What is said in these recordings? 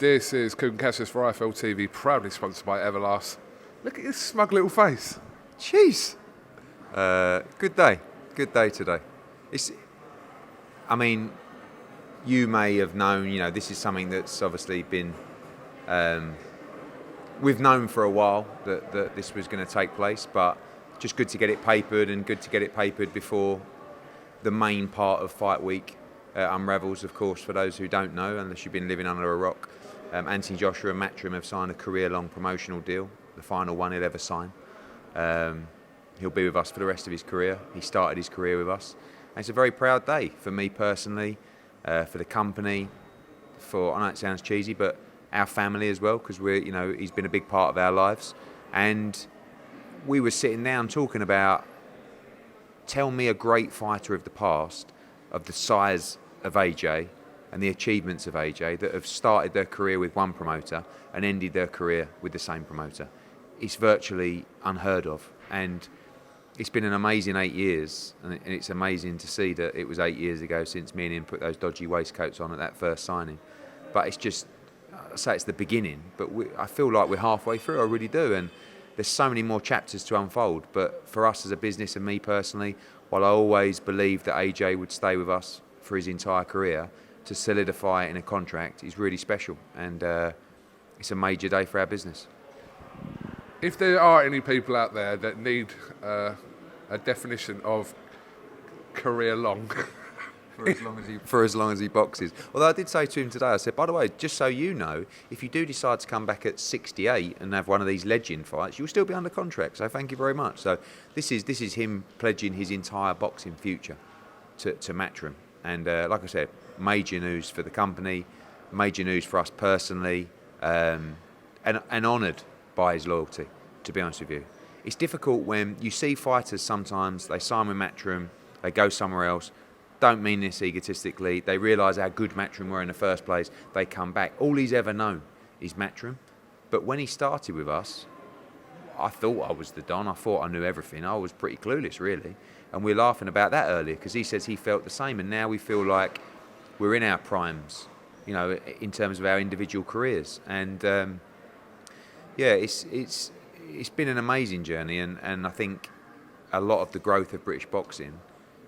This is KUGAN CASSIUS for IFL TV, proudly sponsored by Everlast. Look at his smug little face. Jeez. Good day today. You may have known, this is something that's obviously been, we've known for a while that this was going to take place, but just good to get it papered and good to get it papered before the main part of fight week unravels, of course, for those who don't know, unless you've been living under a rock. Anthony Joshua and Matchroom have signed a career-long promotional deal, the final one he'll ever sign. He'll be with us for the rest of his career. He started his career with us. And it's a very proud day for me personally, for the company, I know it sounds cheesy, but our family as well, because he's been a big part of our lives. And we were sitting down talking about, tell me a great fighter of the past, of the size of AJ and the achievements of AJ, that have started their career with one promoter and ended their career with the same promoter. It's virtually unheard of. And it's been an amazing 8 years, and it's amazing to see that it was 8 years ago since me and him put those dodgy waistcoats on at that first signing. But it's just, I say it's the beginning, but I feel like we're halfway through, I really do, and there's so many more chapters to unfold. But for us as a business and me personally, while I always believed that AJ would stay with us for his entire career, to solidify it in a contract is really special, and it's a major day for our business. If there are any people out there that need a definition of career long, for as long as he boxes. Although I did say to him today, I said, by the way, just so you know, if you do decide to come back at 68 and have one of these legend fights, you'll still be under contract. So thank you very much. So this is him pledging his entire boxing future to Matchroom. And like I said, major news for the company, major news for us personally, and honoured by his loyalty, to be honest with you. It's difficult when you see fighters sometimes, they sign with Matchroom, they go somewhere else, don't mean this egotistically, they realise how good Matchroom were in the first place, they come back. All he's ever known is Matchroom. But when he started with us, I thought I was the Don, I thought I knew everything, I was pretty clueless really. And we were laughing about that earlier, because he says he felt the same, and now we feel like we're in our primes, in terms of our individual careers. And it's been an amazing journey, and I think a lot of the growth of British boxing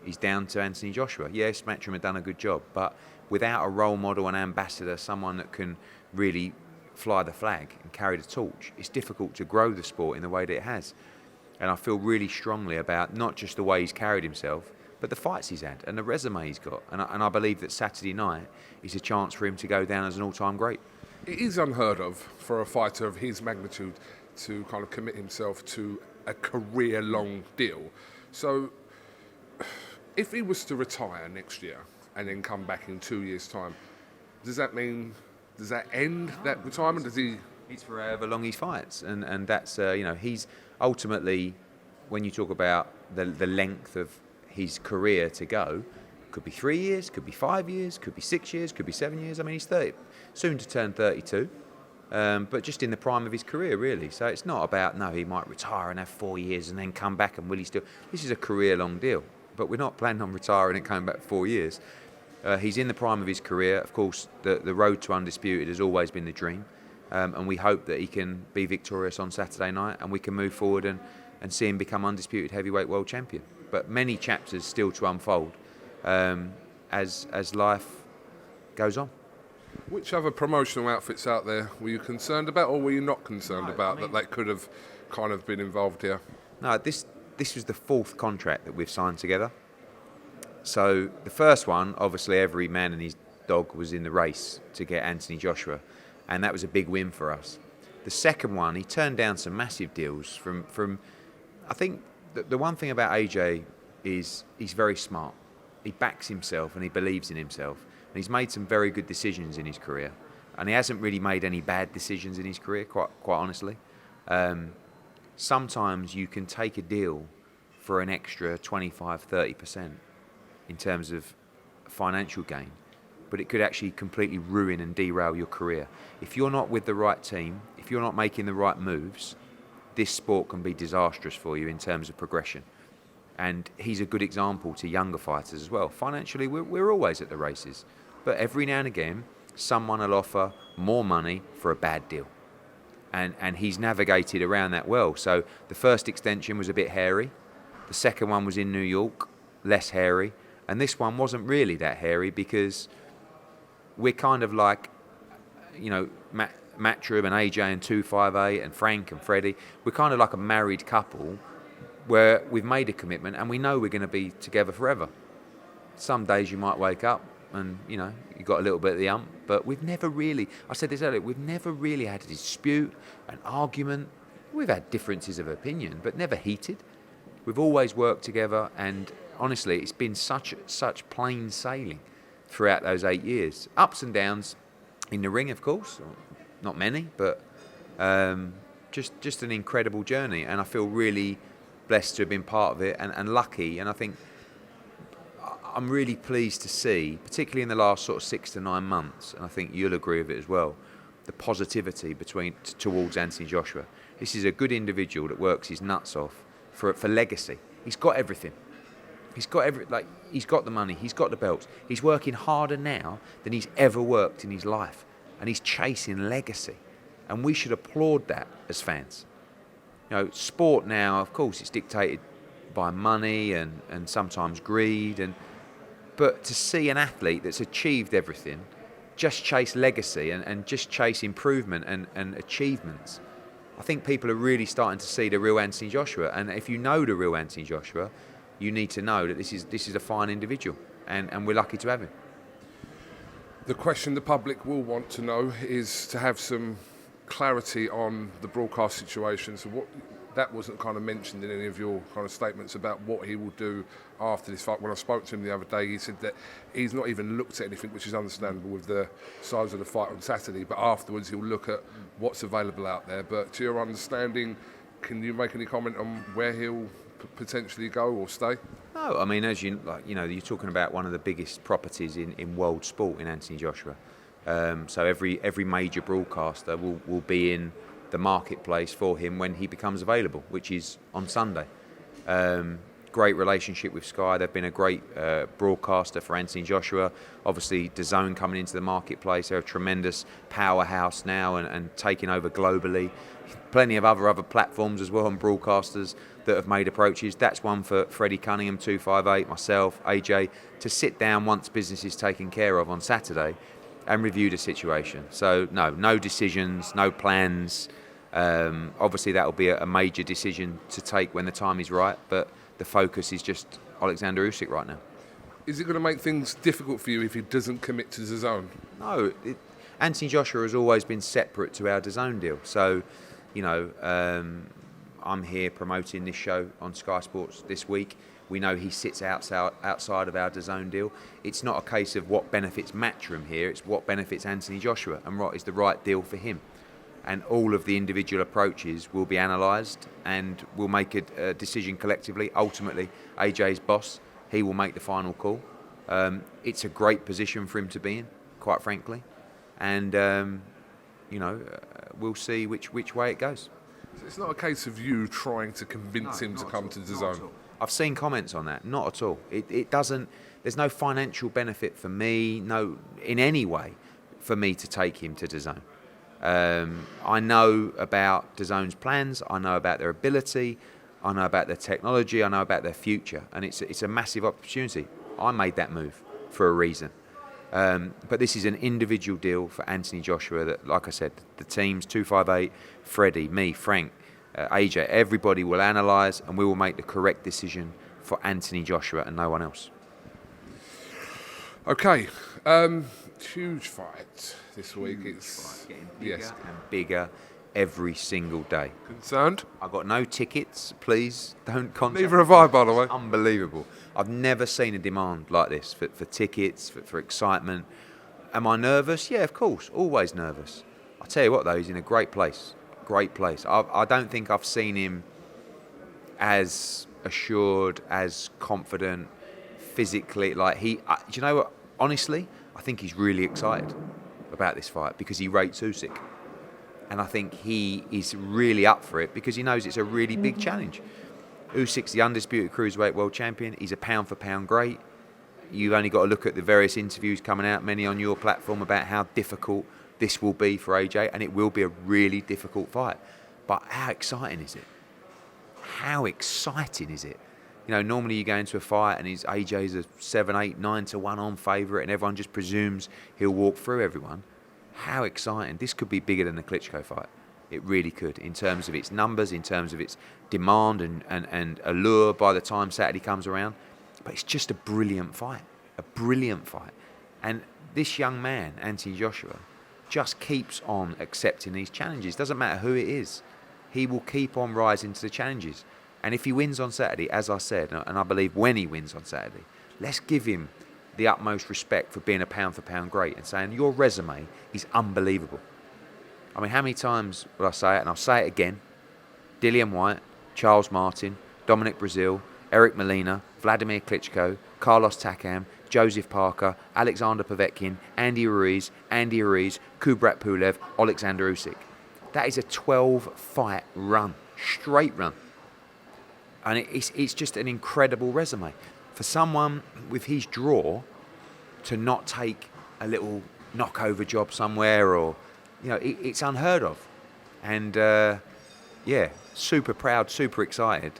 is down to Anthony Joshua. Yes, Matchroom have done a good job, but without a role model, an ambassador, someone that can really fly the flag and carry the torch, it's difficult to grow the sport in the way that it has. And I feel really strongly about not just the way he's carried himself, but the fights he's had and the resume he's got. And I believe that Saturday night is a chance for him to go down as an all-time great. It is unheard of for a fighter of his magnitude to kind of commit himself to a career-long deal. So if he was to retire next year and then come back in 2 years' time, does that end that retirement? Does he? It's for however long he fights, and that's he's ultimately, when you talk about the length of his career to go, could be 3 years, could be 5 years, could be 6 years, could be 7 years. I mean, he's 30, soon to turn 32, but just in the prime of his career, really. So it's not about, no, he might retire and have 4 years and then come back, and will he still? This is a career-long deal, but we're not planning on retiring and coming back 4 years. He's in the prime of his career. Of course, the road to undisputed has always been the dream, and we hope that he can be victorious on Saturday night, and we can move forward and see him become undisputed heavyweight world champion. But many chapters still to unfold as life goes on. Which other promotional outfits out there were you concerned about, or were you not concerned about that they could have kind of been involved here? No, this was the fourth contract that we've signed together. So the first one, obviously every man and his dog was in the race to get Anthony Joshua, and that was a big win for us. The second one, he turned down some massive deals from I think the one thing about AJ is he's very smart. He backs himself and he believes in himself. And he's made some very good decisions in his career. And he hasn't really made any bad decisions in his career, quite honestly. Sometimes you can take a deal for an extra 25-30% in terms of financial gain, but it could actually completely ruin and derail your career. If you're not with the right team, if you're not making the right moves, this sport can be disastrous for you in terms of progression. And he's a good example to younger fighters as well. Financially, we're always at the races, but every now and again, someone will offer more money for a bad deal. And he's navigated around that well. So the first extension was a bit hairy. The second one was in New York, less hairy. And this one wasn't really that hairy because we're kind of like, you know, Matchroom and AJ and 258 and Frank and Freddie. We're kind of like a married couple where we've made a commitment and we know we're going to be together forever. Some days you might wake up and, you know, you've got a little bit of the ump, but we've never really, I said this earlier, we've never really had a dispute, an argument. We've had differences of opinion, but never heated. We've always worked together, and honestly, it's been such plain sailing throughout those 8 years. Ups and downs in the ring, of course, not many, but just an incredible journey, and I feel really blessed to have been part of it and lucky, and I think I'm really pleased to see, particularly in the last sort of 6 to 9 months, and I think you'll agree with it as well, the positivity towards Anthony Joshua. This is a good individual that works his nuts off for legacy. He's got everything. He's got the money, he's got the belts. He's working harder now than he's ever worked in his life, and he's chasing legacy. And we should applaud that as fans. You know, sport now, of course, it's dictated by money and sometimes greed, but to see an athlete that's achieved everything just chase legacy and just chase improvement and achievements, I think people are really starting to see the real Anthony Joshua. And if you know the real Anthony Joshua, you need to know that this is a fine individual, and we're lucky to have him. The question the public will want to know is to have some clarity on the broadcast situation. So what that wasn't kind of mentioned in any of your kind of statements about what he will do after this fight. When I spoke to him the other day, he said that he's not even looked at anything, which is understandable with the size of the fight on Saturday, but afterwards he'll look at what's available out there. But to your understanding, can you make any comment on where he'll potentially go or stay? No, I mean, as you know, you're talking about one of the biggest properties in world sport in Anthony Joshua. So every major broadcaster will be in the marketplace for him when he becomes available, which is on Sunday. Great relationship with Sky. They've been a great broadcaster for Anthony Joshua. Obviously, Dazn coming into the marketplace. They're a tremendous powerhouse now and taking over globally. Plenty of other platforms as well and broadcasters that have made approaches. That's one for Freddie Cunningham, 258, myself, AJ, to sit down once business is taken care of on Saturday and review the situation. So no decisions, no plans. Obviously that will be a major decision to take when the time is right, but the focus is just Alexander Usyk right now. Is it going to make things difficult for you if he doesn't commit to the zone? No, Anthony Joshua has always been separate to our DAZN deal. So, you know, I'm here promoting this show on Sky Sports this week. We know he sits outside of our DAZN deal. It's not a case of what benefits Matchroom here, it's what benefits Anthony Joshua and what is the right deal for him. And all of the individual approaches will be analysed and we'll make a decision collectively. Ultimately, AJ's boss, he will make the final call. It's a great position for him to be in, quite frankly. And, you know, we'll see which way it goes. So it's not a case of you trying to convince him to come to the zone? I've seen comments on that. Not at all. It doesn't. There's no financial benefit for me, no, in any way, for me to take him to DAZN. I know about DAZN's plans. I know about their ability. I know about their technology. I know about their future, and it's a massive opportunity. I made that move for a reason. But this is an individual deal for Anthony Joshua that, like I said, the teams, 258, Freddie, me, Frank, AJ, everybody will analyse and we will make the correct decision for Anthony Joshua and no one else. Okay, huge fight this week. It's getting bigger and bigger every single day. Concerned? I've got no tickets, please don't contact Neither have I, by the way. Unbelievable. I've never seen a demand like this for tickets, for excitement. Am I nervous? Yeah, of course, always nervous. I'll tell you what though, he's in a great place. Great place. I don't think I've seen him as assured, as confident, physically. Like do you know what? Honestly, I think he's really excited about this fight because he rates Usyk. And I think he is really up for it because he knows it's a really big challenge. Usyk's the undisputed cruiserweight world champion. He's a pound for pound great. You've only got to look at the various interviews coming out, many on your platform, about how difficult this will be for AJ, and it will be a really difficult fight. But how exciting is it? How exciting is it? You know, normally you go into a fight and AJ's a 7, 8, 9 to 1 on favourite, and everyone just presumes he'll walk through everyone. How exciting. This could be bigger than the Klitschko fight. It really could, in terms of its numbers, in terms of its demand and allure by the time Saturday comes around. But it's just a brilliant fight. A brilliant fight. And this young man, Anthony Joshua, just keeps on accepting these challenges. Doesn't matter who it is. He will keep on rising to the challenges. And if he wins on Saturday, as I said, and I believe when he wins on Saturday, let's give him the utmost respect for being a pound-for-pound great and saying your resume is unbelievable. I mean, how many times will I say it? And I'll say it again. Dillian Whyte, Charles Martin, Dominic Breazeale, Eric Molina, Vladimir Klitschko, Carlos Takam, Joseph Parker, Alexander Povetkin, Andy Ruiz, Kubrat Pulev, Alexander Usyk. That is a 12-fight run, straight run. And it's just an incredible resume. For someone with his draw to not take a little knockover job somewhere, or, you know, it's unheard of. And, yeah, super proud, super excited.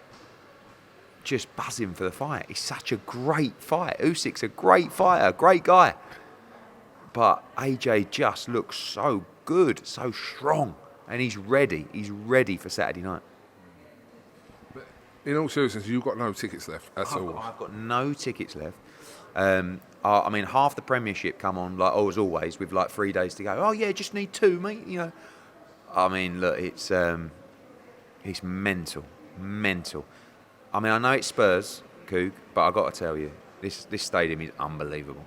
Just buzzing for the fight. It's such a great fight. Usyk's a great fighter, great guy. But AJ just looks so good, so strong. And he's ready. He's ready for Saturday night. In all seriousness, you've got no tickets left at all. I've got no tickets left. I mean, half the Premiership come on, like, as always, with like 3 days to go. Oh yeah, just need 2, mate. You know. I mean, look, it's mental. I mean, I know it's Spurs, Coog, but I've got to tell you, this stadium is unbelievable.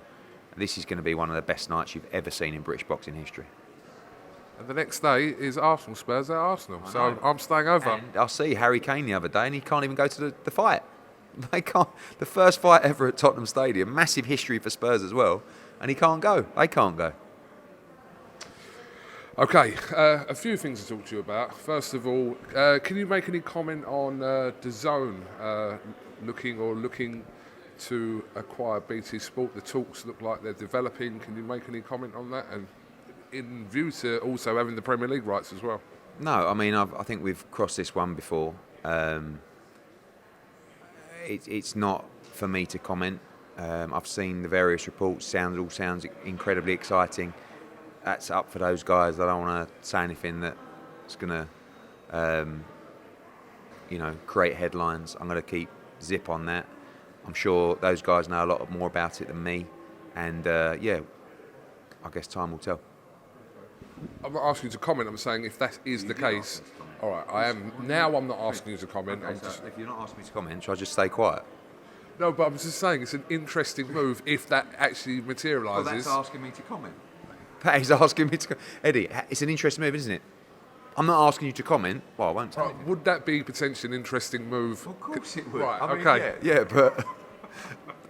This is going to be one of the best nights you've ever seen in British boxing history. And the next day is Arsenal Spurs at Arsenal, so I'm staying over. And I see Harry Kane the other day, and he can't even go to the fight. They can't. The first fight ever at Tottenham Stadium, massive history for Spurs as well, and he can't go. They can't go. Okay, a few things to talk to you about. First of all, can you make any comment on Dazn looking to acquire BT Sport? The talks look like they're developing. Can you make any comment on that? And in view to also having the Premier League rights as well. No, I mean, I think we've crossed this one before. It's not for me to comment. I've seen the various reports. All sounds incredibly exciting. That's up for those guys. I don't want to say anything that's going to, create headlines. I'm going to keep zip on that. I'm sure those guys know a lot more about it than me. And, I guess time will tell. I'm not asking you to comment. I'm saying if that is the case. All right, I am. Now I'm not asking you to comment. Okay, so if you're not asking me to comment, shall I just stay quiet? No, but I'm just saying it's an interesting move if that actually materialises. Well, that's asking me to comment. That is asking me to comment. Eddie, it's an interesting move, isn't it? I'm not asking you to comment. Well, I won't tell you. Would that be potentially an interesting move? Of course it would. Right, I mean, okay. Yeah, but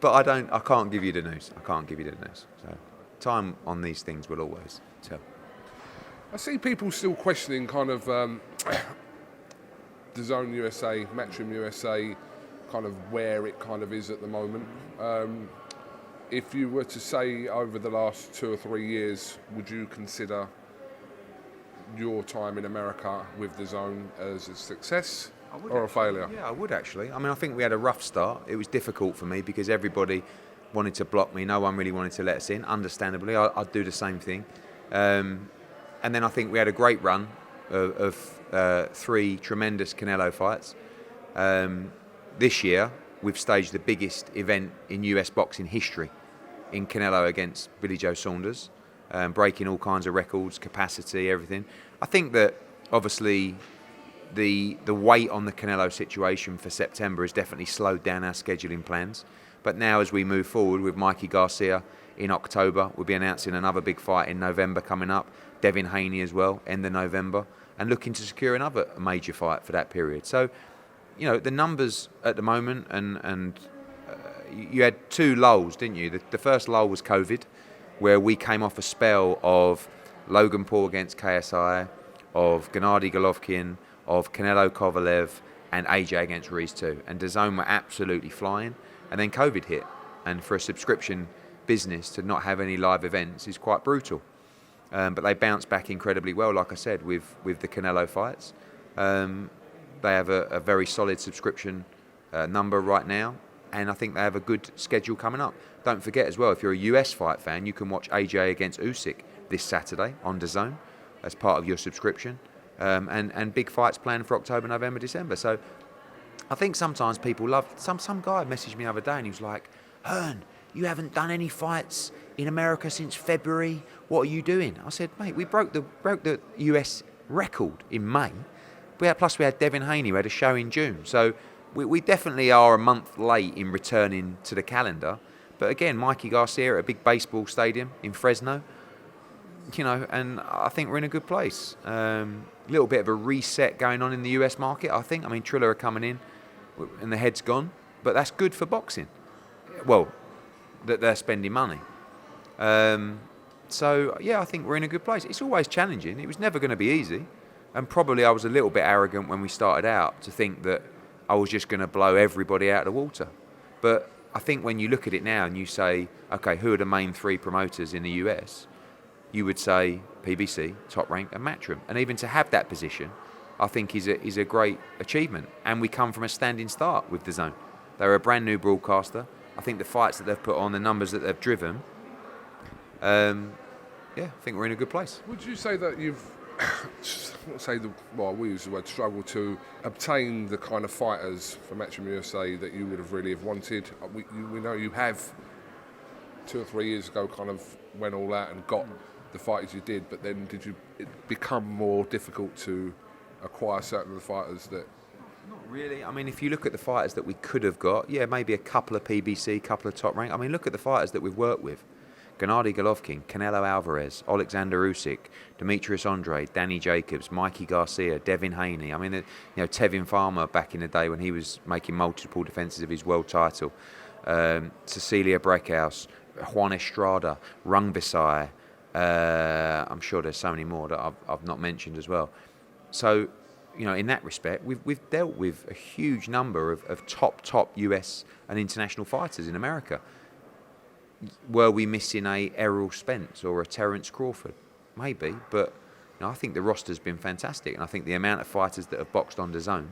I can't give you the news. So time on these things will always tell. I see people still questioning kind of DAZN USA, Matchroom USA, kind of where it kind of is at the moment. If you were to say over the last 2 or 3 years, would you consider your time in America with DAZN as a success or a failure? Yeah, I would actually. I mean, I think we had a rough start. It was difficult for me because everybody wanted to block me. No one really wanted to let us in. Understandably, I'd do the same thing. And then I think we had a great run of 3 tremendous Canelo fights. This year, we've staged the biggest event in US boxing history in Canelo against Billy Joe Saunders, breaking all kinds of records, capacity, everything. I think that, obviously, the weight on the Canelo situation for September has definitely slowed down our scheduling plans. But now, as we move forward with Mikey Garcia in October, we'll be announcing another big fight in November coming up, Devin Haney as well, end of November, and looking to secure another major fight for that period. So, the numbers at the moment, and you had 2 lulls, didn't you? The first lull was COVID, where we came off a spell of Logan Paul against KSI, of Gennady Golovkin, of Canelo Kovalev, and AJ against Ruiz too. And DAZN were absolutely flying. And then COVID hit. And for a subscription business to not have any live events is quite brutal. But they bounced back incredibly well, like I said, with the Canelo fights. They have a very solid subscription number right now, and I think they have a good schedule coming up. Don't forget as well, if you're a US fight fan, you can watch AJ against Usyk this Saturday on Dazn as part of your subscription, and big fights planned for October, November, December. So I think sometimes people love. Some guy messaged me the other day and he was like, "Hearn, you haven't done any fights in America since February. What are you doing?" I said, "Mate, we broke the US record in May. Plus we had Devin Haney, who had a show in June. So we definitely are a month late in returning to the calendar. But again, Mikey Garcia at a big baseball stadium in Fresno, and I think we're in a good place. A little bit of a reset going on in the US market, I think. I mean, Triller are coming in and the head's gone, but that's good for boxing. Well, that they're spending money. So, yeah, I think we're in a good place. It's always challenging. It was never going to be easy. And probably I was a little bit arrogant when we started out to think that I was just going to blow everybody out of the water. But I think when you look at it now and you say, okay, who are the main three promoters in the US? You would say PBC, Top Rank and Matchroom. And even to have that position, I think is a great achievement. And we come from a standing start with DAZN. They're a brand new broadcaster. I think the fights that they've put on, the numbers that they've driven, I think we're in a good place. Would you say that you've, we use the word struggle to obtain the kind of fighters for Matchroom USA that you would have really have wanted? We know you have 2 or 3 years ago kind of went all out and got the fighters you did, but then did it become more difficult to acquire certain of the fighters that... Not really. I mean, if you look at the fighters that we could have got, maybe a couple of PBC, couple of Top Rank. I mean, look at the fighters that we've worked with. Gennady Golovkin, Canelo Alvarez, Alexander Usyk, Demetrius Andre, Danny Jacobs, Mikey Garcia, Devin Haney. I mean, Tevin Farmer back in the day when he was making multiple defences of his world title. Cecilia Breckhouse, Juan Estrada, Rung Visai. I'm sure there's so many more that I've not mentioned as well. So, in that respect, we've dealt with a huge number of top US and international fighters in America. Were we missing a Errol Spence or a Terence Crawford? Maybe, but I think the roster's been fantastic, and I think the amount of fighters that have boxed on DAZN,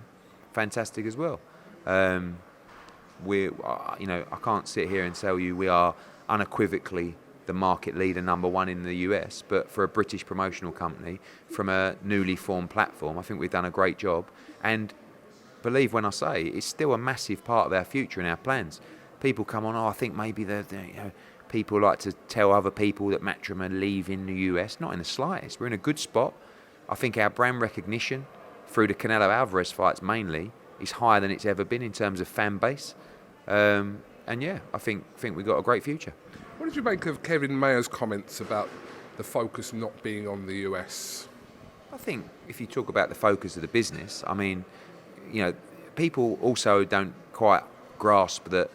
fantastic as well. I can't sit here and tell you we are unequivocally the market leader, number one in the US, but for a British promotional company from a newly formed platform, I think we've done a great job. And believe when I say it's still a massive part of our future and our plans. People come on, I think maybe people like to tell other people that Matchroom are leaving the US. Not in the slightest. We're in a good spot. I think our brand recognition through the Canelo Alvarez fights mainly is higher than it's ever been in terms of fan base. I think we've got a great future. What did you make of Kevin Mayer's comments about the focus not being on the US? I think if you talk about the focus of the business, I mean, people also don't quite grasp that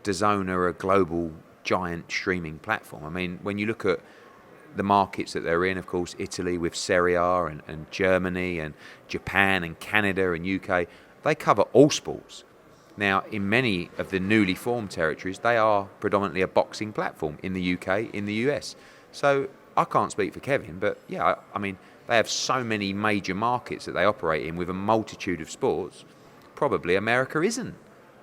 DAZN are a global giant streaming platform. I mean, when you look at the markets that they're in, of course, Italy with Serie A and Germany and Japan and Canada and UK, they cover all sports. Now, in many of the newly formed territories, they are predominantly a boxing platform in the UK, in the US. So I can't speak for Kevin, but I mean, they have so many major markets that they operate in with a multitude of sports. Probably America isn't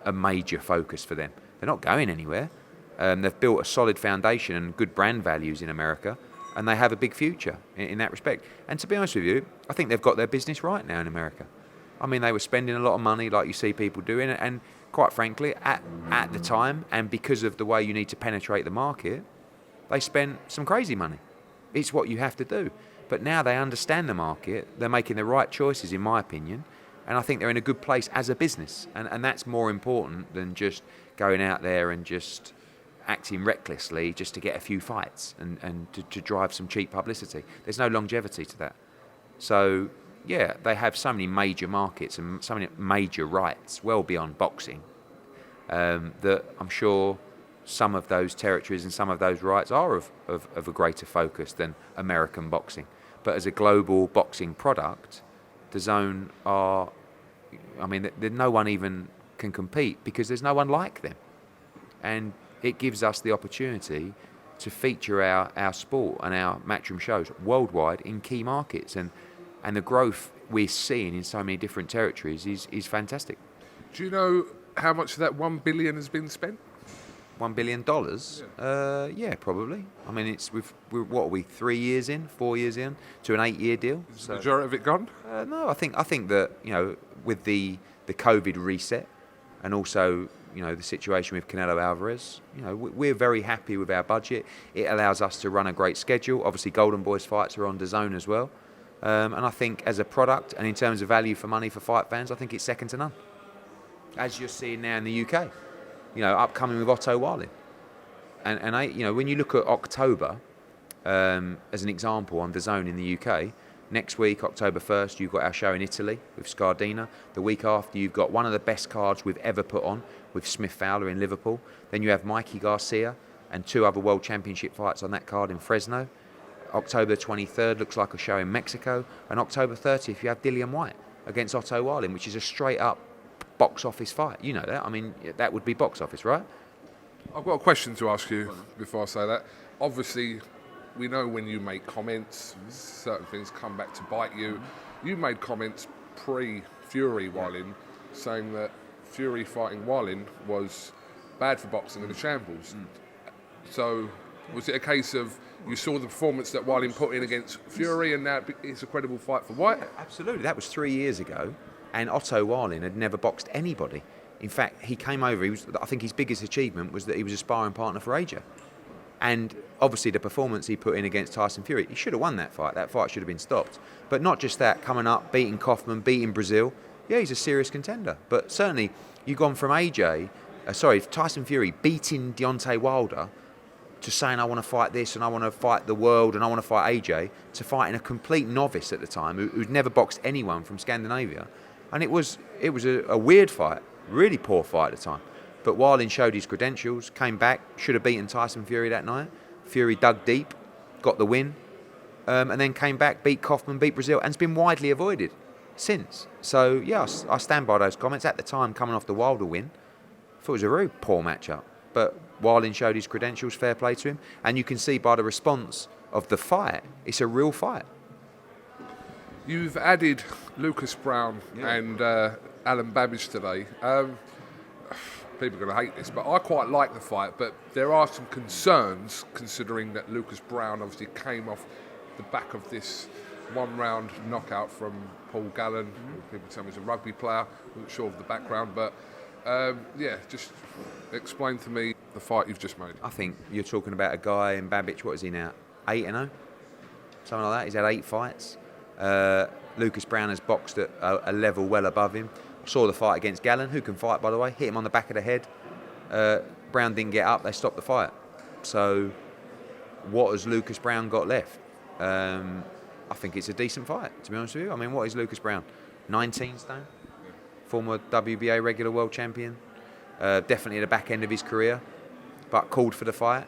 a major focus for them. They're not going anywhere. They've built a solid foundation and good brand values in America, and they have a big future in that respect. And to be honest with you, I think they've got their business right now in America. I mean, they were spending a lot of money like you see people doing, and quite frankly, at the time, and because of the way you need to penetrate the market, they spent some crazy money. It's what you have to do. But now they understand the market, they're making the right choices, in my opinion, and I think they're in a good place as a business. And that's more important than just going out there and just acting recklessly just to get a few fights and to drive some cheap publicity. There's no longevity to that. So, they have so many major markets and so many major rights, well beyond boxing, that I'm sure some of those territories and some of those rights are of a greater focus than American boxing. But as a global boxing product, DAZN are, I mean, no one even can compete because there's no one like them. And it gives us the opportunity to feature our sport and our matchroom shows worldwide in key markets. And the growth we're seeing in so many different territories is fantastic. Do you know how much of that $1 billion has been spent? $1 billion? Yeah, probably. I mean, we're what are we, 3 years in, 4 years in to an 8-year deal? Is the majority of it gone? No, I think that, you know, with the COVID reset and also, you know, the situation with Canelo Alvarez, you know, we're very happy with our budget. It allows us to run a great schedule. Obviously, Golden Boys fights are on Dazn as well. And I think as a product and in terms of value for money for fight fans, I think it's second to none. As you're seeing now in the UK, you know, upcoming with Otto Wallin. And you know, when you look at October, as an example on Dazn in the UK, next week, October 1st, you've got our show in Italy with Scardina. The week after, you've got one of the best cards we've ever put on with Smith Fowler in Liverpool. Then you have Mikey Garcia and 2 other World Championship fights on that card in Fresno. October 23rd looks like a show in Mexico. And October 30th, you have Dillian Whyte against Otto Wallin, which is a straight-up box office fight. You know that. I mean, that would be box office, right? I've got a question to ask you before I say that. Obviously, we know when you make comments, certain things come back to bite you. You made comments pre-Fury Wallin saying that Fury fighting Wallin was bad for boxing and a shambles. So was it a case of you saw the performance that Wallin put in against Fury and now it's a credible fight for Whyte? Yeah, absolutely. That was 3 years ago, and Otto Wallin had never boxed anybody. In fact, he came over, I think his biggest achievement was that he was a sparring partner for AJ. And obviously the performance he put in against Tyson Fury, he should have won that fight. That fight should have been stopped. But not just that, coming up, beating Kaufman, beating Brazil. Yeah, he's a serious contender. But certainly, you've gone from Tyson Fury beating Deontay Wilder to saying, I want to fight this and I want to fight the world and I want to fight AJ, to fighting a complete novice at the time who'd never boxed anyone from Scandinavia. And it was a weird fight, really poor fight at the time. But Wallin showed his credentials, came back, should have beaten Tyson Fury that night. Fury dug deep, got the win, and then came back, beat Kaufman, beat Brazil, and it's been widely avoided since. So, yeah, I stand by those comments. At the time, coming off the Wilder win, I thought it was a very poor matchup. But Wallin showed his credentials, fair play to him. And you can see by the response of the fight, it's a real fight. You've added Lucas Brown and Alan Babbage today. People are going to hate this, but I quite like the fight, but there are some concerns considering that Lucas Brown obviously came off the back of this one-round knockout from Paul Gallen. People tell me he's a rugby player. I'm not sure of the background, but just explain to me the fight you've just made. I think you're talking about a guy in Babbage, what is he now, 8-0? Something like that. He's had 8 fights. Lucas Brown has boxed at a level well above him. Saw the fight against Gallen, who can fight, by the way, hit him on the back of the head. Brown didn't get up, they stopped the fight. So what has Lucas Brown got left? I think it's a decent fight, to be honest with you. I mean, what is Lucas Brown? 19 stone? Former WBA regular world champion. Definitely at the back end of his career, but called for the fight.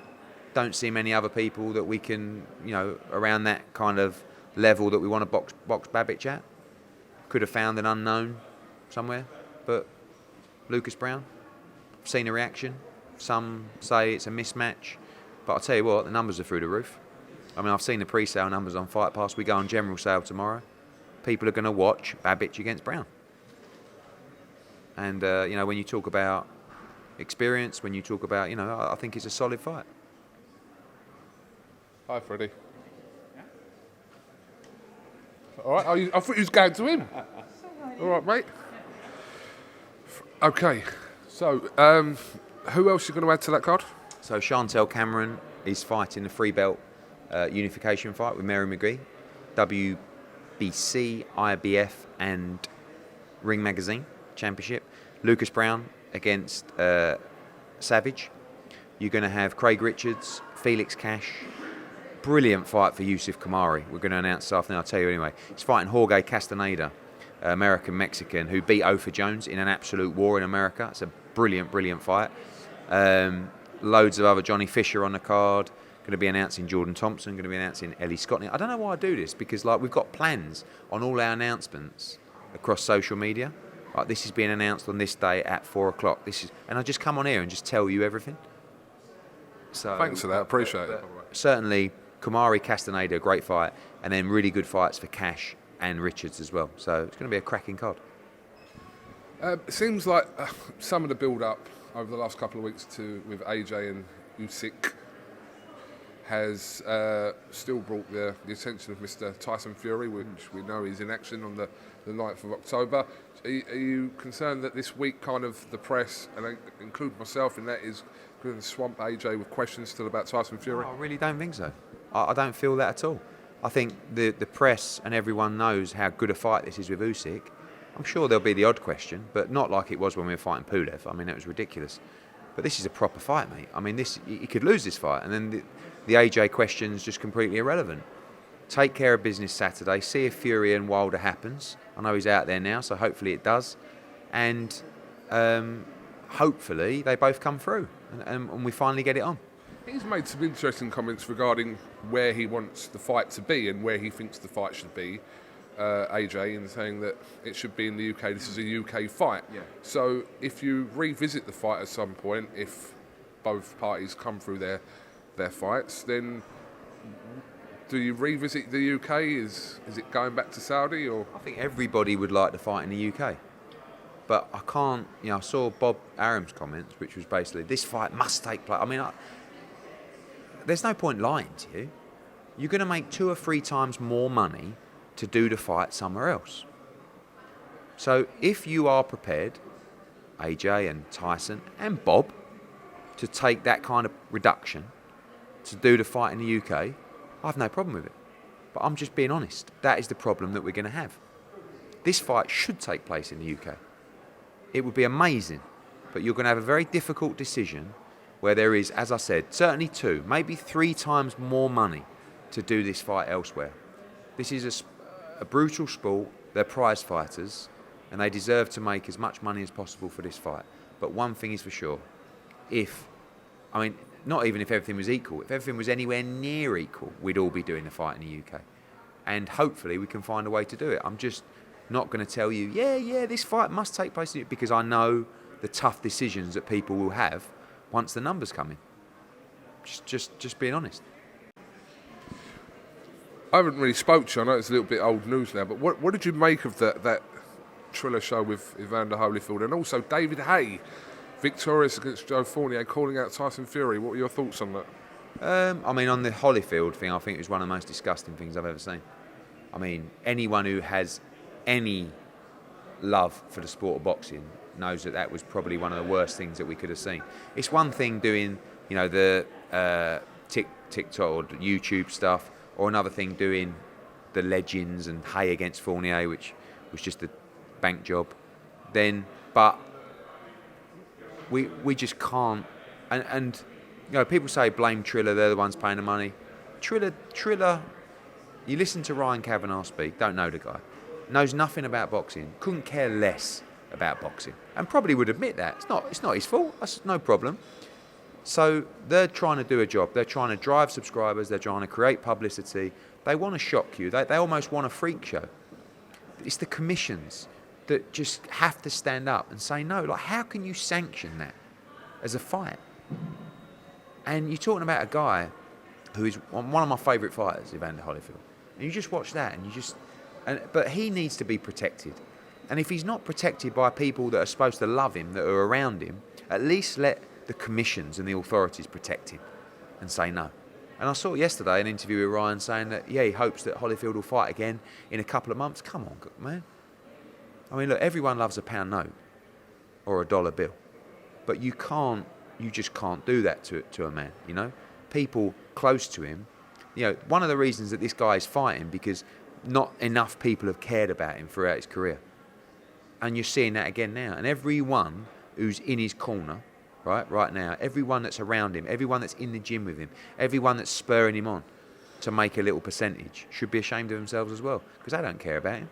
Don't see many other people that we can, around that kind of level that we want to box Babbage at. Could have found an unknown somewhere, but Lucas Brown, I've seen a reaction. Some say it's a mismatch, but I'll tell you what, the numbers are through the roof. I mean, I've seen the pre-sale numbers on Fight Pass. We go on general sale tomorrow. People are going to watch Babbage against Brown. And, when you talk about experience, when you talk about, I think it's a solid fight. Hi, Freddie. All right, I thought you was going to him. All right, mate. Okay, so who else are you going to add to that card? So Chantel Cameron is fighting the free belt unification fight with Mary McGee, WBC, IBF and Ring Magazine Championship. Lucas Brown against Savage. You're going to have Craig Richards, Felix Cash. Brilliant fight for Yusuf Kamari. We're going to announce this afternoon, I'll tell you anyway. He's fighting Jorge Castaneda, American-Mexican, who beat Ofer Jones in an absolute war in America. It's a brilliant, brilliant fight. Loads of other Johnny Fisher on the card. Going to be announcing Jordan Thompson, going to be announcing Ellie Scott. I don't know why I do this, because we've got plans on all our announcements across social media. This is being announced on this day at 4 o'clock. And I just come on here and just tell you everything. So, Thanks for that, appreciate it. Certainly, Kamari, Castaneda, a great fight, and then really good fights for Cash and Richards as well. So it's going to be a cracking card. It seems like some of the build-up over the last couple of weeks with AJ and Usyk has still brought the attention of Mr. Tyson Fury, which we know is in action on the 9th of October. Are you concerned that this week kind of the press, and I include myself in that, is going to swamp AJ with questions still about Tyson Fury? No, I really don't think so. I don't feel that at all. I think the press and everyone knows how good a fight this is with Usyk. I'm sure there'll be the odd question, but not like it was when we were fighting Pulev. I mean, that was ridiculous. But this is a proper fight, mate. I mean, he could lose this fight, and then the AJ question's just completely irrelevant. Take care of business Saturday, see if Fury and Wilder happens. I know he's out there now, so hopefully it does. And hopefully they both come through, and we finally get it on. He's made some interesting comments regarding where he wants the fight to be and where he thinks the fight should be, AJ, in saying that it should be in the UK. This is a UK fight. Yeah. So if you revisit the fight at some point, if both parties come through their fights, then do you revisit the UK? Is it going back to Saudi? Or I think everybody would like to fight in the UK. But I can't, I saw Bob Arum's comments, which was basically, this fight must take place. I mean, there's no point lying to you. You're going to make 2 or 3 times more money to do the fight somewhere else. So if you are prepared, AJ and Tyson and Bob, to take that kind of reduction to do the fight in the UK, I have no problem with it. But I'm just being honest. That is the problem that we're going to have. This fight should take place in the UK. It would be amazing, but you're going to have a very difficult decision where there is, as I said, certainly 2, maybe 3 times more money to do this fight elsewhere. This is a brutal sport. They're prize fighters, and they deserve to make as much money as possible for this fight. But one thing is for sure, not even if everything was equal, if everything was anywhere near equal, we'd all be doing the fight in the UK. And hopefully we can find a way to do it. I'm just not going to tell you, this fight must take place, because I know the tough decisions that people will have once the numbers come in. Just being honest. I haven't really spoke to you. I know it's a little bit old news now, but what did you make of that Triller show with Evander Holyfield, and also David Haye, victorious against Joe Fournier, calling out Tyson Fury? What were your thoughts on that? On the Holyfield thing, I think it was one of the most disgusting things I've ever seen. I mean, anyone who has any love for the sport of boxing knows that was probably one of the worst things that we could have seen. It's one thing doing, the TikTok or YouTube stuff, or another thing doing the Legends and Haye against Fournier, which was just a bank job. But we just can't. And people say blame Triller, they're the ones paying the money. Triller, you listen to Ryan Kavanagh speak, don't know the guy, knows nothing about boxing, couldn't care less about boxing, and probably would admit that. It's not his fault, that's no problem. So they're trying to do a job, they're trying to drive subscribers, they're trying to create publicity, they want to shock you, they almost want a freak show. It's the commissions that just have to stand up and say no. Like, how can you sanction that as a fight? And you're talking about a guy who is one of my favourite fighters, Evander Holyfield. And you just watch that, but he needs to be protected. And if he's not protected by people that are supposed to love him, that are around him, at least let the commissions and the authorities protect him and say no. And I saw yesterday an interview with Ryan saying that, he hopes that Holyfield will fight again in a couple of months. Come on, man. I mean, look, everyone loves a pound note or a dollar bill. But you just can't do that to a man, People close to him. One of the reasons that this guy is fighting, because not enough people have cared about him throughout his career. And you're seeing that again now. And everyone who's in his corner, right now, everyone that's around him, everyone that's in the gym with him, everyone that's spurring him on to make a little percentage should be ashamed of themselves as well, because they don't care about him.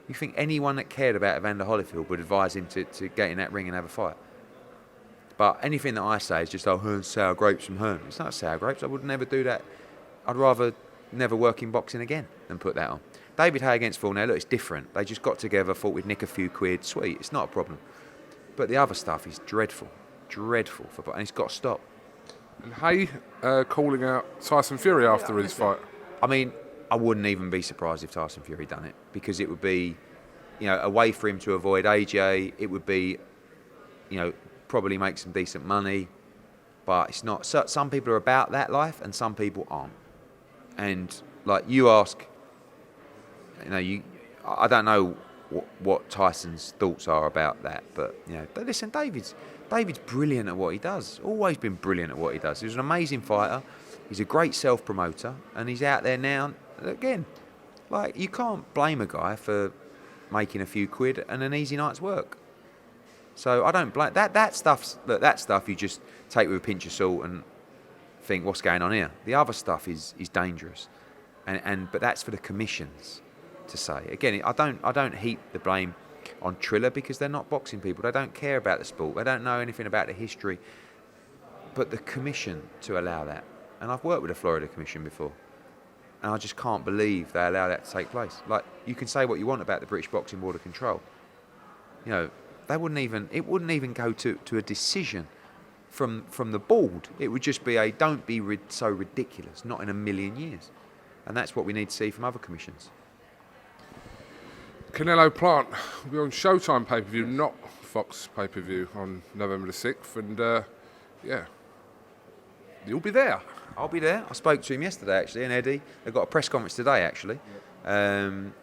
You think anyone that cared about Evander Holyfield would advise him to get in that ring and have a fight? But anything that I say is just, sour grapes from Hearn. It's not sour grapes. I would never do that. I'd rather never work in boxing again than put that on. David Haye against Fournier, look, it's different. They just got together, thought we'd nick a few quid. Sweet, it's not a problem. But the other stuff is dreadful. And it's got to stop. And Haye calling out Tyson Fury after his fight. I mean, I wouldn't even be surprised if Tyson Fury done it, because it would be, a way for him to avoid AJ. It would be, probably make some decent money, but it's not. So, some people are about that life, and some people aren't. And like you ask, I don't know what Tyson's thoughts are about that, but but listen, David's brilliant at what he does. Always been brilliant at what he does. He's an amazing fighter. He's a great self-promoter, and he's out there now. Again, like, you can't blame a guy for making a few quid and an easy night's work. So I don't blame that stuff. That stuff you just take with a pinch of salt and think, what's going on here? The other stuff is dangerous, but that's for the commissions to say. Again, I don't heap the blame on Triller, because they're not boxing people. They don't care about the sport. They don't know anything about the history. But the commission to allow that, and I've worked with the Florida Commission before, and I just can't believe they allow that to take place. Like, you can say what you want about the British Boxing Board of Control. It wouldn't even go to a decision from the board. It would just be don't be so ridiculous, not in a million years. And that's what we need to see from other commissions. Canelo Plant will be on Showtime pay-per-view, not Fox pay-per-view, on November the 6th. And, you'll be there. I'll be there. I spoke to him yesterday, actually, and Eddie. They've got a press conference today, actually. Showtime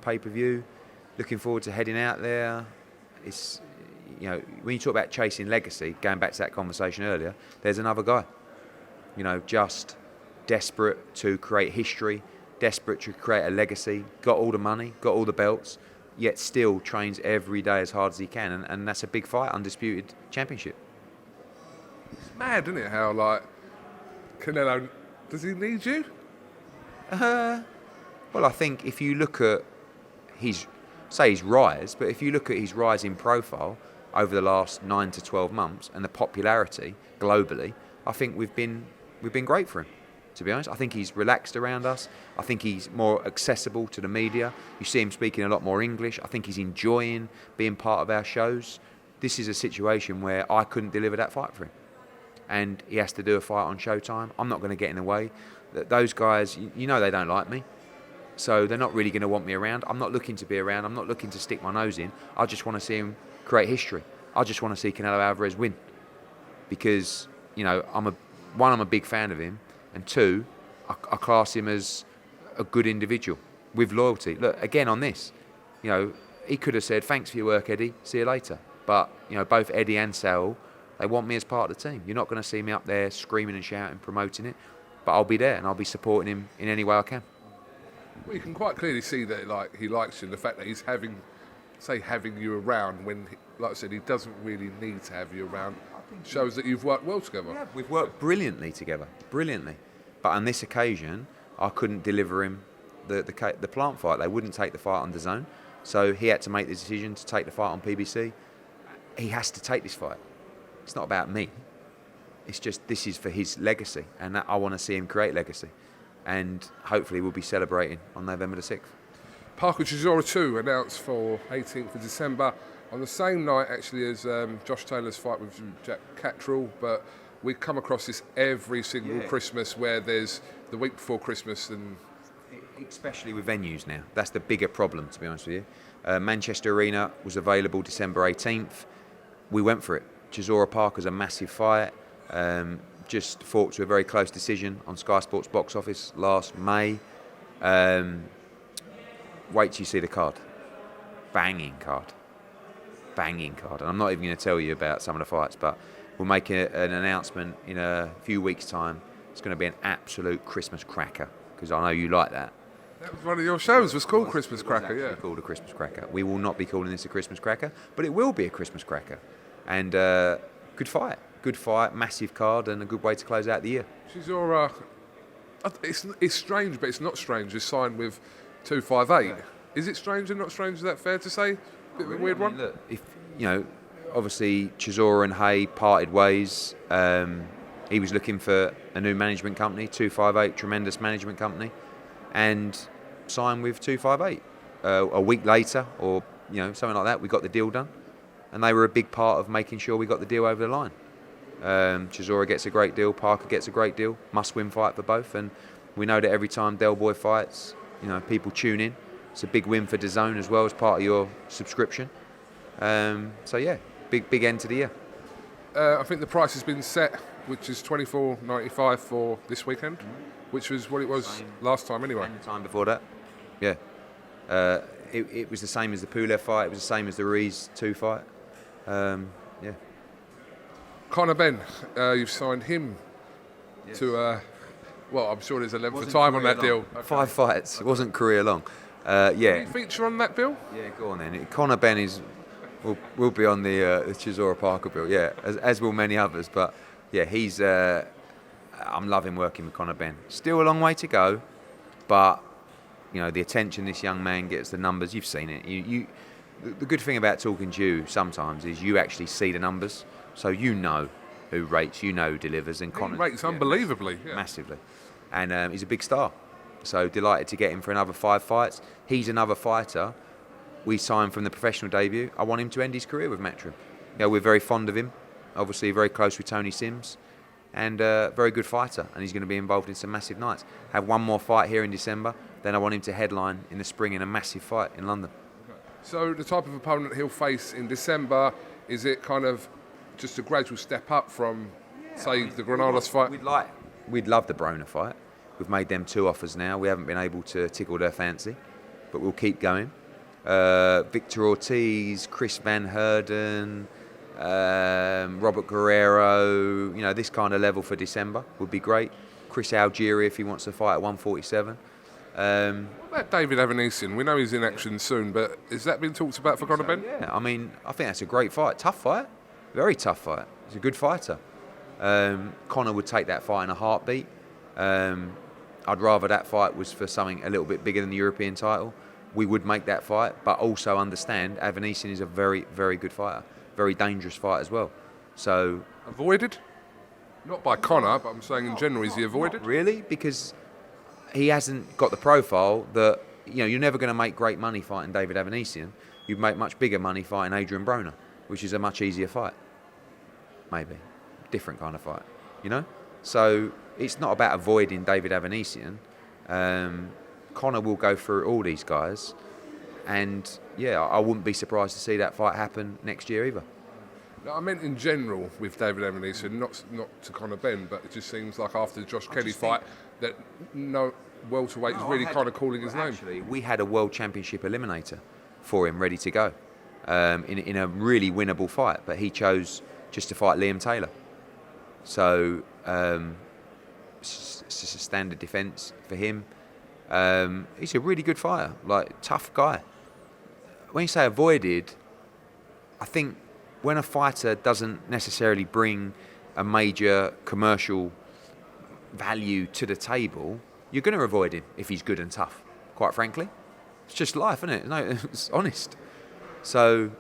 pay-per-view. Looking forward to heading out there. It's, when you talk about chasing legacy, going back to that conversation earlier, there's another guy. Just desperate to create history, desperate to create a legacy, got all the money, got all the belts, yet still trains every day as hard as he can, and that's a big fight, undisputed championship. It's mad, isn't it, how, like, Canelo, does he need you? Well, I think if you look at his rise, but if you look at his rise in profile over the last 9 to 12 months and the popularity globally, I think we've been great for him, to be honest. I think he's relaxed around us. I think he's more accessible to the media. You see him speaking a lot more English. I think he's enjoying being part of our shows. This is a situation where I couldn't deliver that fight for him, and he has to do a fight on Showtime. I'm not going to get in the way. Those guys, they don't like me, so they're not really going to want me around. I'm not looking to be around. I'm not looking to stick my nose in. I just want to see him create history. I just want to see Canelo Alvarez win, because I'm a big fan of him, and two, I class him as a good individual with loyalty. Look, again on this, he could have said, thanks for your work, Eddie, see you later. But both Eddie and Saul, they want me as part of the team. You're not going to see me up there screaming and shouting, promoting it, but I'll be there and I'll be supporting him in any way I can. Well, you can quite clearly see that, he likes you, and the fact that he's having you around when, like I said, he doesn't really need to have you around, shows that you've worked well together. Yeah, we've worked brilliantly together, brilliantly. But on this occasion, I couldn't deliver him the Plant fight. They wouldn't take the fight on Dazn, so he had to make the decision to take the fight on PBC. He has to take this fight. It's not about me. It's just, this is for his legacy, and I want to see him create legacy. And hopefully we'll be celebrating on November the 6th. Parker Chisora 2 announced for 18th of December, on the same night actually as Josh Taylor's fight with Jack Catterall, but we come across this every single Christmas, where there's the week before Christmas, and especially with venues now. That's the bigger problem, to be honest with you. Manchester Arena was available December 18th. We went for it. Chisora Parker's a massive fight. Just fought to a very close decision on Sky Sports box office last May. Wait till you see the card. Banging card. And I'm not even going to tell you about some of the fights, but we'll make an announcement in a few weeks' time. It's going to be an absolute Christmas cracker, because I know you like that. That was one of your shows, was called Christmas Cracker, yeah. Called a Christmas Cracker. We will not be calling this a Christmas Cracker, but it will be a Christmas Cracker. And good fight, massive card, and a good way to close out the year. Chisora, it's strange, but it's not strange. It's signed with 258. Right. Is it strange and not strange? Is that fair to say? Bit of a weird one. Look, if obviously Chisora and Haye parted ways. He was looking for a new management company, 258, tremendous management company, and signed with 258. A week later, or something like that, we got the deal done, and they were a big part of making sure we got the deal over the line. Chisora gets a great deal, Parker gets a great deal. Must-win fight for both, and we know that every time Del Boy fights, people tune in. It's a big win for Dazn as well as part of your subscription. So yeah, big end to the year. I think the price has been set, which is $24.95 for this weekend, which was what it was last time anyway. And the time before that, yeah. It was the same as the Pulev fight. It was the same as the Ruiz 2 fight. Yeah. Conor Benn, you've signed him to. Well, I'm sure there's a length of time on that deal. Okay. 5 fights. It wasn't career long. Yeah. Did he feature on that bill? Yeah, go on then. Conor Benn will be on the Chisora Parker bill. Yeah, as will many others. But yeah, he's. I'm loving working with Conor Benn. Still a long way to go, but the attention this young man gets, the numbers. You've seen it. The good thing about talking to you sometimes is you actually see the numbers, so who rates, who delivers, and Conor rates unbelievably, massively, and he's a big star. So delighted to get him for another 5 fights. He's another fighter we signed from the professional debut. I want him to end his career with Matchroom. We're very fond of him. Obviously, very close with Tony Sims, and very good fighter. And he's going to be involved in some massive nights. Have one more fight here in December. Then I want him to headline in the spring in a massive fight in London. So the type of opponent he'll face in December, is it kind of just a gradual step up from, say, the Granados fight? We'd love the Broner fight. We've made them 2 offers now. We haven't been able to tickle their fancy, but we'll keep going. Victor Ortiz, Chris Van Herden, Robert Guerrero, this kind of level for December would be great. Chris Algieri if he wants to fight at 147. What about David Avanesian? We know he's in action soon, but has that been talked about for Conor Benn? Yeah, I think that's a great fight. Tough fight. Very tough fight. He's a good fighter. Conor would take that fight in a heartbeat. I'd rather that fight was for something a little bit bigger than the European title. We would make that fight, but also understand Avanesian is a very, very good fighter. Very dangerous fight as well. So avoided? Not by Conor, but I'm saying in general, is he avoided? Not really, because he hasn't got the profile that, you're never going to make great money fighting David Avanesian. You'd make much bigger money fighting Adrian Broner, which is a much easier fight. Maybe. Different kind of fight, So it's not about avoiding David Avanesian. Conor will go through all these guys. And, I wouldn't be surprised to see that fight happen next year either. No, I meant in general with David Avanesian, not to Conor Benn, but it just seems like after the Josh Kelly fight that no welterweight is really kind of calling his name. Actually, we had a World Championship eliminator for him ready to go in a really winnable fight, but he chose just to fight Liam Taylor. So it's just a standard defence for him. He's a really good fighter, tough guy. When you say avoided, I think when a fighter doesn't necessarily bring a major commercial value to the table, you're going to avoid him if he's good and tough, quite frankly. It's just life, isn't it? No, it's honest. So,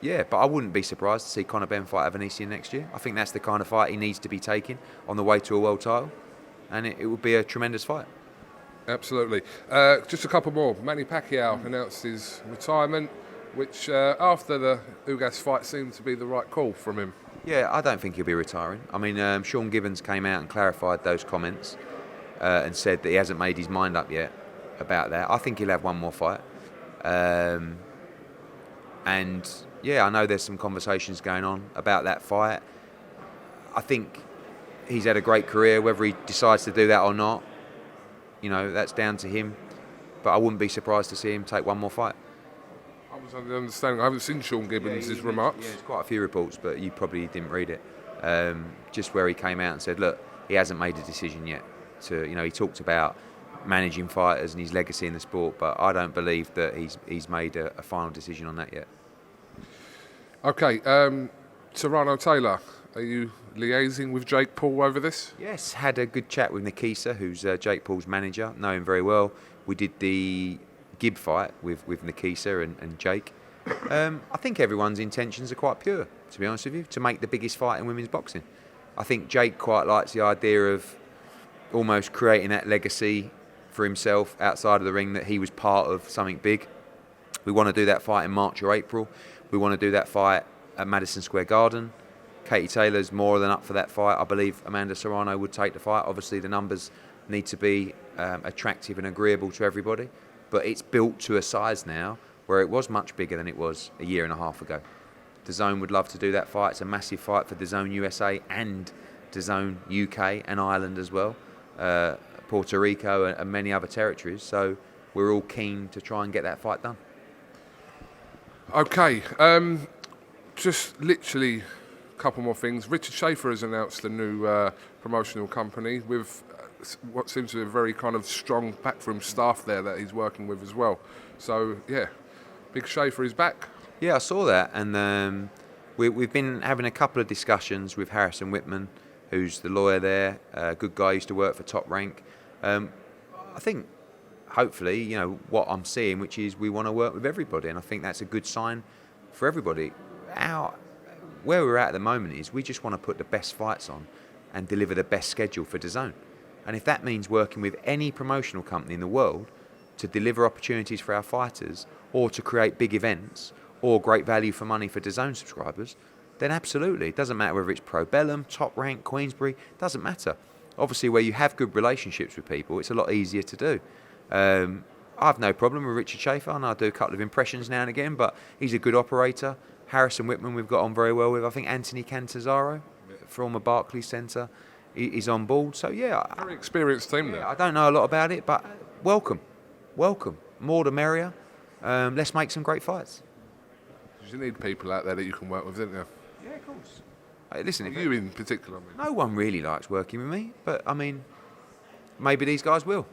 but I wouldn't be surprised to see Conor Benn fight Avanesian next year. I think that's the kind of fight he needs to be taking on the way to a world title, and it would be a tremendous fight. Absolutely. Just a couple more. Manny Pacquiao announced his retirement, which after the Ugas fight seemed to be the right call from him. Yeah, I don't think he'll be retiring. Sean Gibbons came out and clarified those comments and said that he hasn't made his mind up yet about that. I think he'll have one more fight. And I know there's some conversations going on about that fight. I think he's had a great career. Whether he decides to do that or not, that's down to him. But I wouldn't be surprised to see him take one more fight. I was under the understanding, I haven't seen Sean Gibbons' remarks. Yeah, there's quite a few reports, but you probably didn't read it. Just where he came out and said, look, he hasn't made a decision yet. He talked about managing fighters and his legacy in the sport, but I don't believe that he's made a final decision on that yet. Okay, Serrano Taylor, are you liaising with Jake Paul over this? Yes, had a good chat with Nikisa, who's Jake Paul's manager. Know him very well. We did the Gibb fight with Nikisa and Jake. I think everyone's intentions are quite pure, to be honest with you, to make the biggest fight in women's boxing. I think Jake quite likes the idea of almost creating that legacy for himself outside of the ring, that he was part of something big. We want to do that fight in March or April. We want to do that fight at Madison Square Garden. Katie Taylor's more than up for that fight. I believe Amanda Serrano would take the fight. Obviously, the numbers need to be attractive and agreeable to everybody, but it's built to a size now where it was much bigger than it was a year and a half ago. Dazn would love to do that fight. It's a massive fight for Dazn USA and Dazn UK and Ireland as well, Puerto Rico and many other territories. So we're all keen to try and get that fight done. Okay, just literally a couple more things. Richard Schaefer has announced a new promotional company with what seems to be a very kind of strong backroom staff there that he's working with as well. So, yeah, Big Schaefer is back. Yeah, I saw that, and we've been having a couple of discussions with Harrison Whitman, who's the lawyer there, a good guy, used to work for Top Rank. I think, hopefully, you know, what I'm seeing, which is we want to work with everybody, and I think that's a good sign for everybody. Where we're at the moment is we just want to put the best fights on and deliver the best schedule for Dazn. And if that means working with any promotional company in the world to deliver opportunities for our fighters or to create big events or great value for money for Dazn subscribers, then absolutely. It doesn't matter whether it's Pro Bellum, Top Rank, Queensbury, doesn't matter. Obviously, where you have good relationships with people, it's a lot easier to do. I have no problem with Richard Schaefer, and I do a couple of impressions now and again, but he's a good operator. Harrison Whitman we've got on very well with. I think Anthony Cantazaro from a Barclays Centre is on board. So, yeah. Very experienced team there. I don't know a lot about it, but welcome. More the merrier. Let's make some great fights. You need people out there that you can work with, don't you? Yeah, of course. Hey, listen, you in particular. I mean. No one really likes working with me, but I mean, maybe these guys will.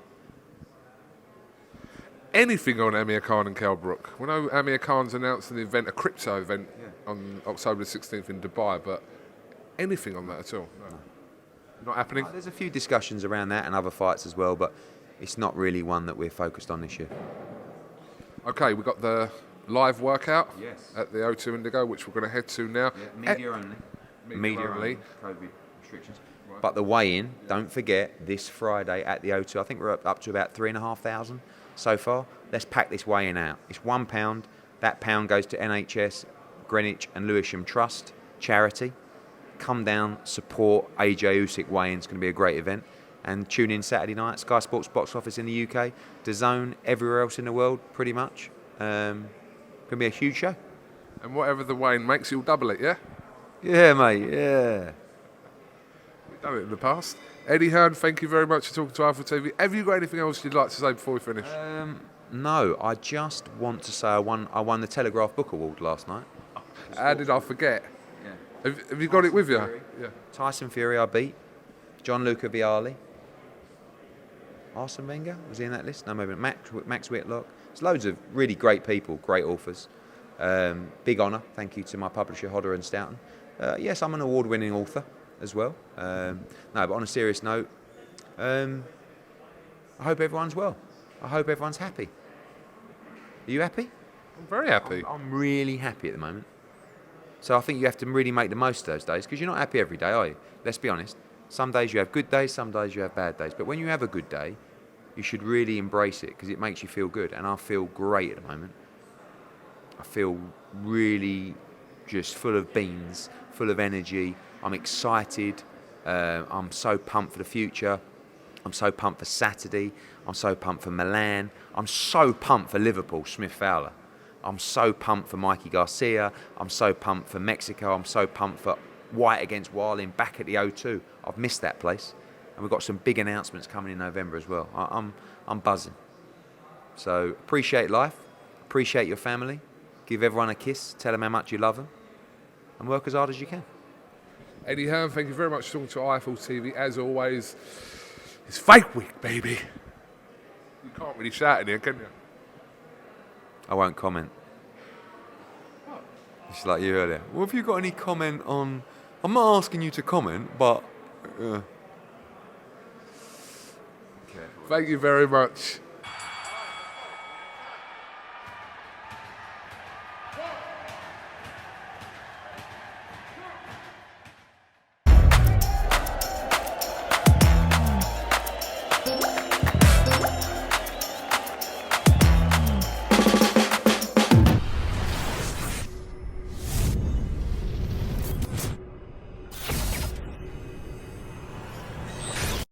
Anything on Amir Khan and Kell Brook? We know Amir Khan's announced an event, a crypto event, on October the 16th in Dubai, but anything on that at all? No. Not happening? There's a few discussions around that and other fights as well, but it's not really one that we're focused on this year. Okay, we've got the live workout at the O2 Indigo, which we're going to head to now. Yeah, media only. Media only. COVID restrictions. Right. But the weigh-in, don't forget, this Friday at the O2, I think we're up to about 3,500 so far. Let's pack this weigh-in out. It's £1. That pound goes to NHS, Greenwich and Lewisham Trust charity. Come down, support AJ Usyk weigh-in. It's going to be a great event. And tune in Saturday night, Sky Sports box office in the UK, Dazn everywhere else in the world, pretty much. Going to be a huge show. And whatever the weigh-in makes, you'll double it, yeah? Yeah, mate, yeah. We've done it in the past. Eddie Hearn, thank you very much for talking to Alpha TV. Have you got anything else you'd like to say before we finish? No, I just want to say I won the Telegraph Book Award last night. How did I forget? Yeah. Have you got it with you? Yeah. Tyson Fury I beat. John Luca Vialli. Arsene Wenger, was he in that list? No, maybe Max Whitlock. There's loads of really great people, great authors. Big honour, thank you to my publisher Hodder and Stoughton. Yes, I'm an award-winning author as well. No, but on a serious note, I hope everyone's well. I hope everyone's happy. Are you happy? I'm very happy. I'm really happy at the moment. So I think you have to really make the most of those days, because you're not happy every day, are you? Let's be honest. Some days you have good days, some days you have bad days. But when you have a good day, you should really embrace it, because it makes you feel good. And I feel great at the moment. I feel really just full of beans, full of energy. I'm excited. I'm so pumped for the future. I'm so pumped for Saturday. I'm so pumped for Milan. I'm so pumped for Liverpool, Smith Fowler. I'm so pumped for Mikey Garcia. I'm so pumped for Mexico. I'm so pumped for Whyte against Wilding back at the O2. I've missed that place. And we've got some big announcements coming in November as well. I'm buzzing. So appreciate life. Appreciate your family. Give everyone a kiss. Tell them how much you love them. And work as hard as you can. Eddie Hearn, thank you very much for talking to IFL TV. As always, it's fight week, baby. You can't really shout in here, can you? I won't comment. What? It's like you earlier. Well, have you got any comment on... I'm not asking you to comment, but... Thank you very much.